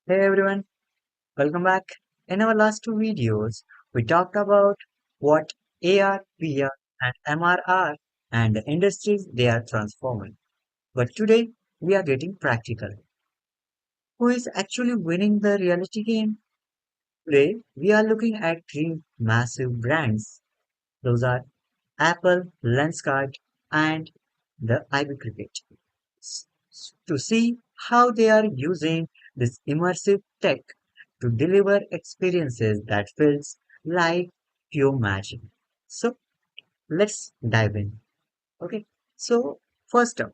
Hey everyone, welcome back. In our last two videos, we talked about what AR, VR, and MR are and the industries they are transforming. But today, we are getting practical. Who is actually winning the reality game? Today, we are looking at three massive brands. Those are Apple, Lenskart, and the IB Cricket. S- To see how they are using this immersive tech to deliver experiences that feels like pure magic. So let's dive in. Okay. So first up,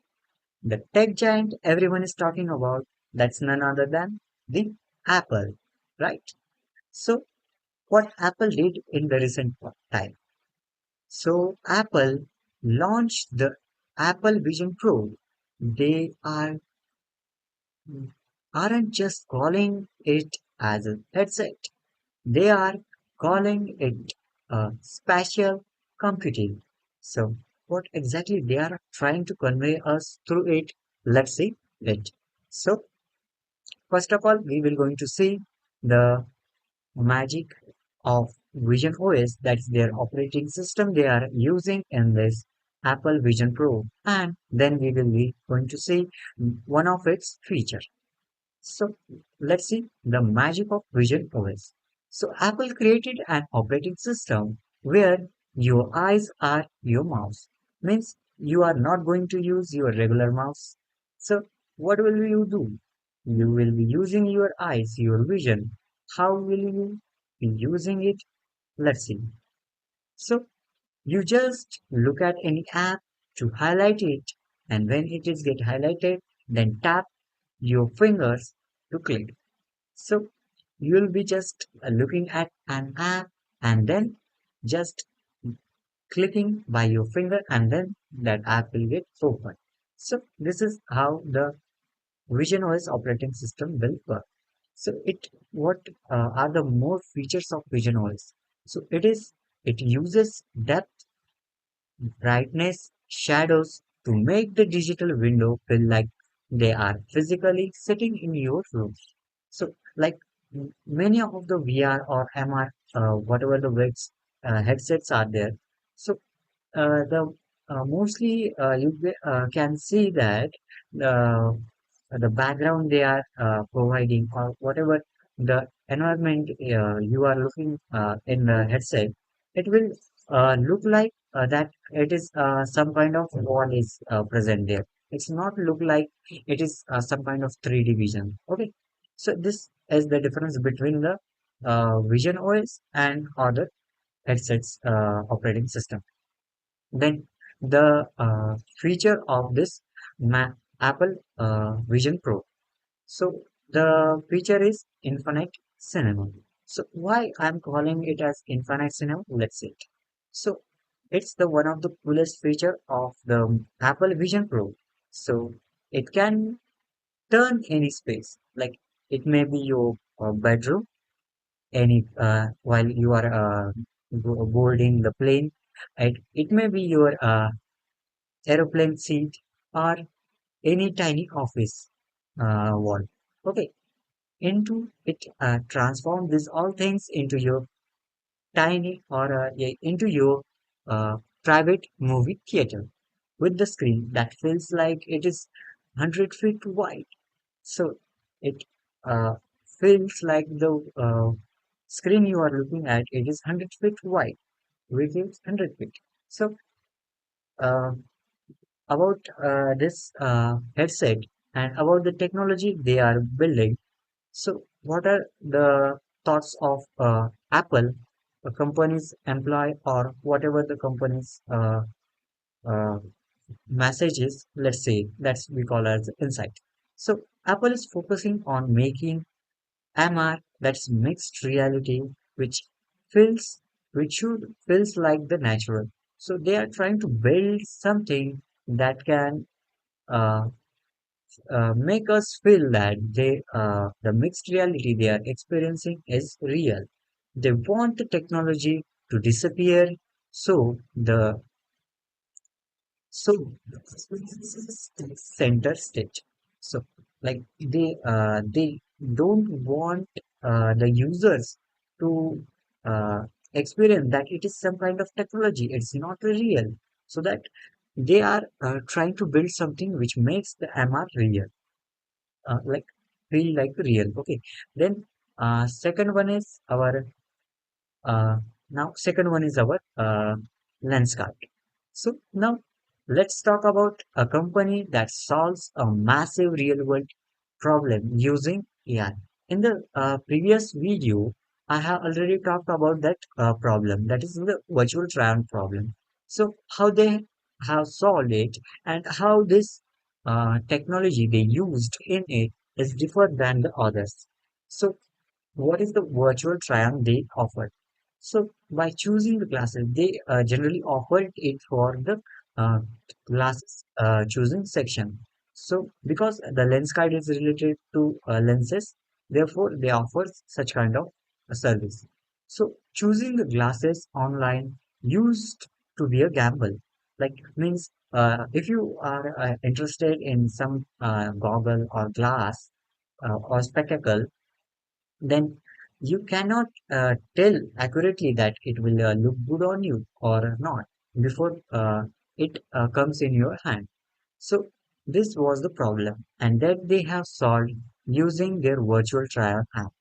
the tech giant everyone is talking about, that's none other than the Apple, right? So what Apple did in the recent time. So Apple launched the Apple Vision Pro. They aren't just calling it as a headset. They are calling it spatial computing. So, what exactly they are trying to convey us through it? Let's see it. So, first of all, we will going to see the magic of Vision OS. That's their operating system they are using in this Apple Vision Pro, and then we will be going to see one of its features. So let's see the magic of Vision OS. So Apple created an operating system where your eyes are your mouse. Means you are not going to use your regular mouse. So what will you do? You will be using your eyes, your vision. How will you be using it? Let's see. So you just look at any app to highlight it, and when it is get highlighted, then tap your fingers to click. So you'll be just looking at an app and then just clicking by your finger and then that app will get open. So this is how the Vision OS operating system will work. So what are the more features of Vision OS? So it uses depth, brightness, shadows to make the digital window feel like they are physically sitting in your room. So, like many of the VR or MR, whatever the headsets are there. So, the mostly can see that the background they are providing or whatever the environment you are looking in the headset, it will look like that it is some kind of wall is present there. It's not look like it is some kind of 3D vision. Okay, so this is the difference between the Vision OS and other headsets operating system. Then the feature of this Apple Vision Pro. So the feature is infinite cinema. So why I'm calling it as infinite cinema? Let's see. So it's the one of the coolest feature of the Apple Vision Pro. So it can turn any space, like it may be your bedroom, any while you are boarding the plane. It may be your aeroplane seat or any tiny office wall. Okay, into it transform these all things into your tiny or into your uh, private movie theater with the screen that feels like it is 100 feet wide. So it uh, feels like the screen you are looking at it is 100 feet wide, which is 100 feet. So uh, about this headset and about the technology they are building. So, what are the thoughts of Apple, the company's employee, or whatever the company's uh, message is? Let's say that's we call as insight. So, Apple is focusing on making MR, that's mixed reality, which feels which should feels like the natural. So, they are trying to build something that can uh, make us feel that the mixed reality they are experiencing is real. They want the technology to disappear, so the so center stage. So like they don't want the users to uh, experience that it is some kind of technology. It's not real. So that they are trying to build something which makes the MR real, like feel like real. Okay. Then second one is our uh, now, second one is our lens card. So now let's talk about a company that solves a massive real world problem using AI. In the previous video, I have already talked about that problem, that is the virtual try-on problem. So how they have solved it and how this technology they used in it is different than the others. So what is the virtual try-on they offer? So by choosing the glasses, they generally offer it for the uh, glasses choosing section. So because the lens card is related to lenses, therefore they offer such kind of a service. So choosing the glasses online used to be a gamble. Like means if you are interested in some goggle or glass or spectacle, then you cannot tell accurately that it will look good on you or not before it comes in your hand. So this was the problem, and that they have solved using their virtual trial app.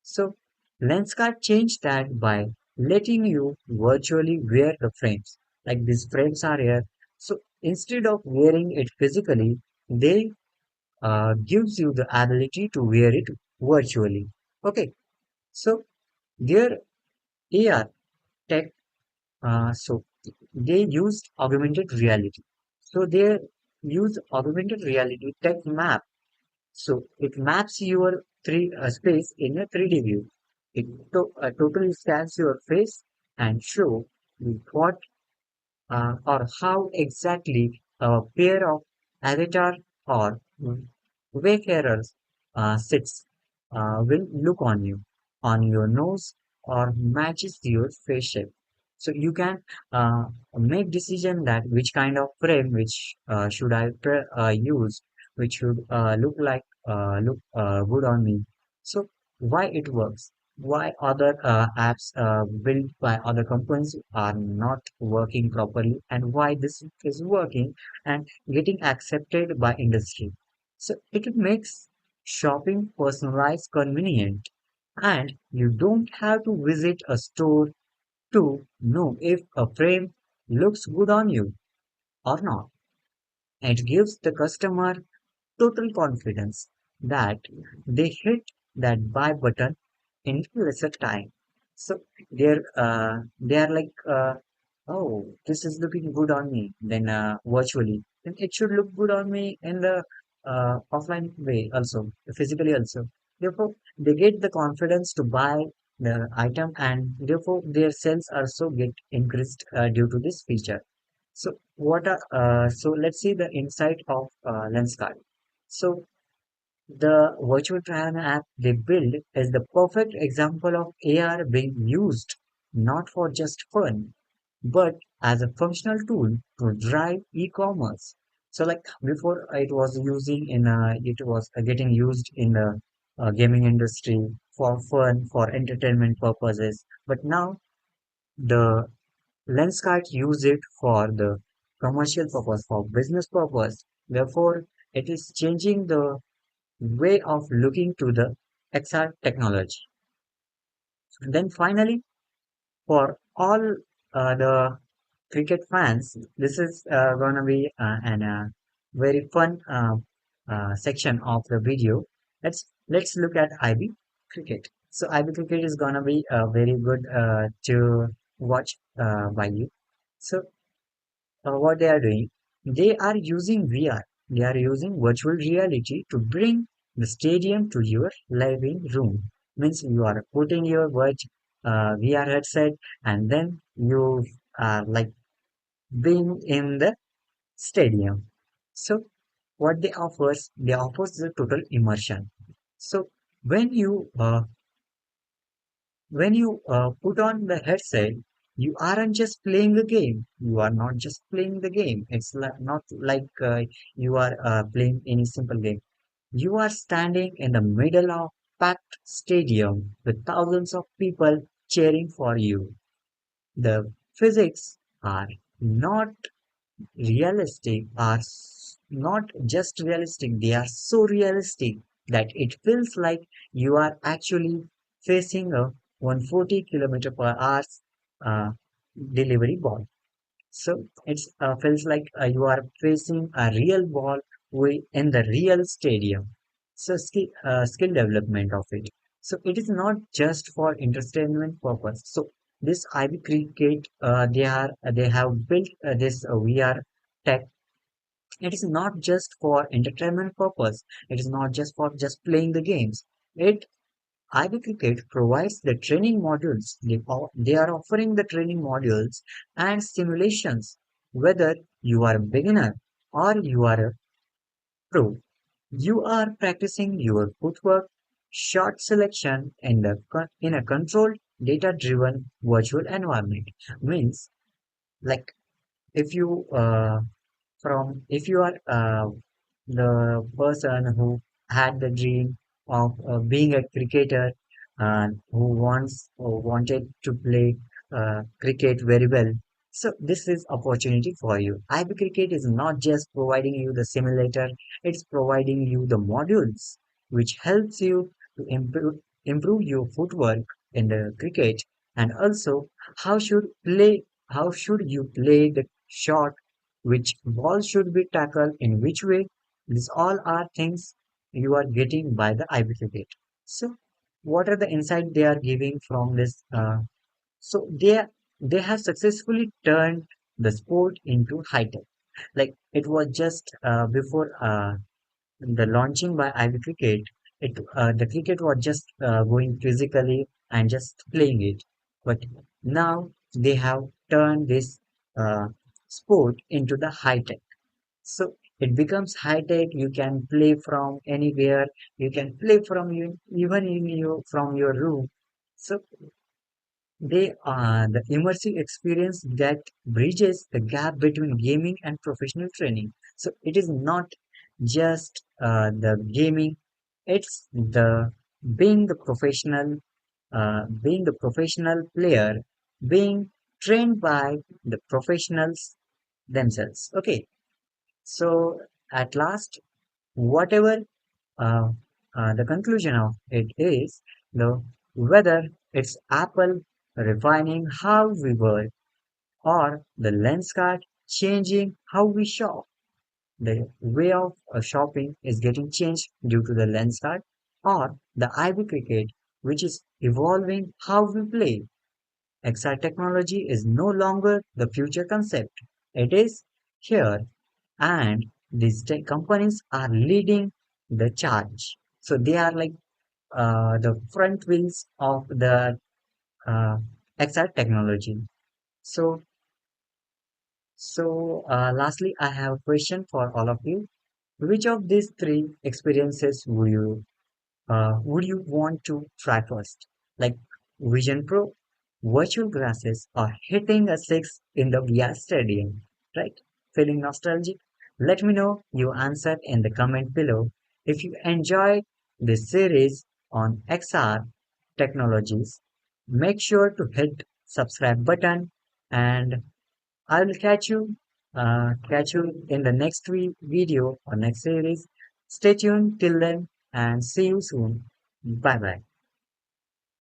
So Lenskart changed that by letting you virtually wear the frames. Like these frames are here. So instead of wearing it physically, they gives you the ability to wear it virtually. Okay, so their AR tech, so they used augmented reality. So they use augmented reality tech map. So it maps your three space in a 3D view. It totally scans your face and show you what or how exactly a pair of avatar or wayfarers sits will look on your nose or matches your face shape. So you can make decision that which kind of frame which should I use, which should look good on me. So why it works? Why other apps built by other companies are not working properly, and why this is working and getting accepted by industry. So it makes shopping personalized, convenient, and you don't have to visit a store to know if a frame looks good on you or not. It gives the customer total confidence that they hit that buy button in lesser time. So they are like, oh, this is looking good on me. Then virtually, then it should look good on me in the offline way also, physically also. Therefore, they get the confidence to buy the item, and therefore their sales also get increased due to this feature. So so let's see the insight of Lenskart. So the virtual trial app they build is the perfect example of AR being used not for just fun, but as a functional tool to drive e-commerce. So like before it was getting used in the gaming industry for fun, for entertainment purposes. But now the Lenskart use it for the commercial purpose, for business purpose. Therefore, it is changing the way of looking to the XR technology. Then finally, for all the cricket fans, this is gonna be an very fun section of the video. Let's look at IB cricket. So IB cricket is gonna be very good to watch by you. So what they are doing, they are using VR. They are using virtual reality to bring the stadium to your living room. Means you are putting your VR headset, and then you are like being in the stadium. So what they offers the total immersion. So when you put on the headset, you aren't just playing the game. You are not just playing the game. It's not like you are playing any simple game. You are standing in the middle of packed stadium with thousands of people cheering for you. The physics are not realistic, not just realistic, they are so realistic that it feels like you are actually facing a 140 km per hour uh, delivery ball. So it feels like you are facing a real ball in the real stadium. So skill development of it. So it is not just for entertainment purpose. So this IB cricket, they have built this VR tech. It is not just for entertainment purpose. It is not just for just playing the games. It IB Cricket provides the training modules. They are offering the training modules and simulations. Whether you are a beginner or you are a pro, you are practicing your footwork, shot selection in a controlled, data-driven virtual environment. Means like if you if you are the person who had the dream of being a cricketer and who wanted to play cricket very well. So this is opportunity for you. IB Cricket is not just providing you the simulator, it's providing you the modules which helps you to improve your footwork in the cricket and also how should how should you play the shot, which ball should be tackled in which way. These all are things you are getting by the IB cricket. So, what are the insight they are giving from this? So they have successfully turned the sport into high tech. Like it was just before the launching by IB cricket, the cricket was just going physically and just playing it. But now they have turned this uh, sport into the high tech. So it becomes high tech. You can play from anywhere. You can play from you even in your from your room. So they are the immersive experience that bridges the gap between gaming and professional training. So it is not just the gaming; it's the being the professional player, being trained by the professionals themselves. Okay, so at last, whatever uh, the conclusion of it is, the whether it's Apple refining how we work or the lens card changing how we shop. The way of shopping is getting changed due to the lens card or the IB cricket, which is evolving how we play. XR technology is no longer the future concept. It is here, and these tech companies are leading the charge. So they are like the front wheels of the uh, XR technology. So, lastly, I have a question for all of you. Which of these three experiences would you want to try first? Like Vision Pro, virtual glasses, or hitting a six in the VR stadium, right? Feeling nostalgic? Let me know your answer in the comment below. If you enjoyed this series on XR technologies, make sure to hit subscribe button and I will catch you in the next video or next series. Stay tuned till then and see you soon. Bye bye.